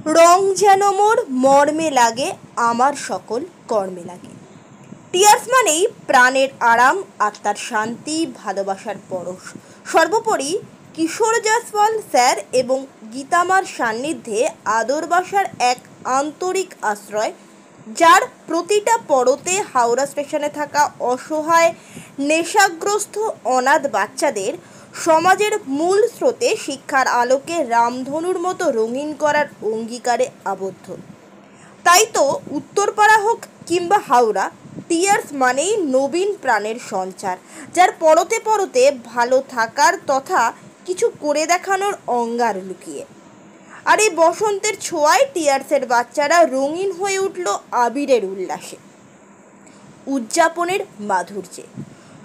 রং যেন মোর মর্মে লাগে, আমার সকল কর্মে লাগে। টিয়ার্স মানেই প্রাণের আরাম, আত্মার শান্তি, ভালোবাসার পরশ। সর্বোপরি কিশোর জয়সওয়াল স্যার এবং গীতামার সান্নিধ্যে আদরবাসার এক আন্তরিক আশ্রয়, যার প্রতিটা পরতে হাওড়া স্টেশনে থাকা অসহায় নেশাগ্রস্ত অনাথ বাচ্চাদের সমাজের মূল স্রোতে শিক্ষার আলোকে রামধনুর মতো রঙিন করার অঙ্গীকারে আবদ্ধ। তাই তো উত্তরপাড়া হোক কিংবা হাওড়া, টিয়ার্স মানেই নবীন প্রাণের সঞ্চার, যার পরতে পরতে ভালো থাকার তথা কিছু করে দেখানোর অঙ্গার লুকিয়ে। আর এই বসন্তের ছোঁয়ায় টিয়ার্সের বাচ্চারা রঙিন হয়ে উঠল আবিরের উল্লাসে, উদযাপনের মাধুর্যে।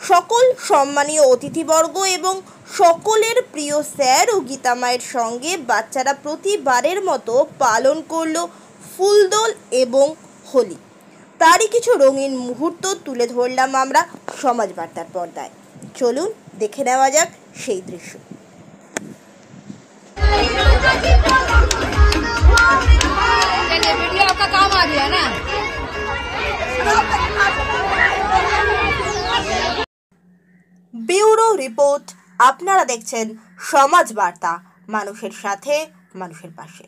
সকল সম্মানীয় অতিথিবর্গ এবং সকলের প্রিয় স্যার ও গীতামায়ের সঙ্গে বাচ্চারা প্রতিবারের মতো পালন করল ফুলদোল এবং হোলি। তারই কিছু রঙিন মুহূর্ত তুলে ধরলাম আমরা সমাজ বার্তার পর্দায়। চলুন দেখে নেওয়া যাক সেই দৃশ্য। ব্যুরো রিপোর্ট, আপনারা দেখছেন সমাজ বার্তা, মানুষের সাথে মানুষের পাশে।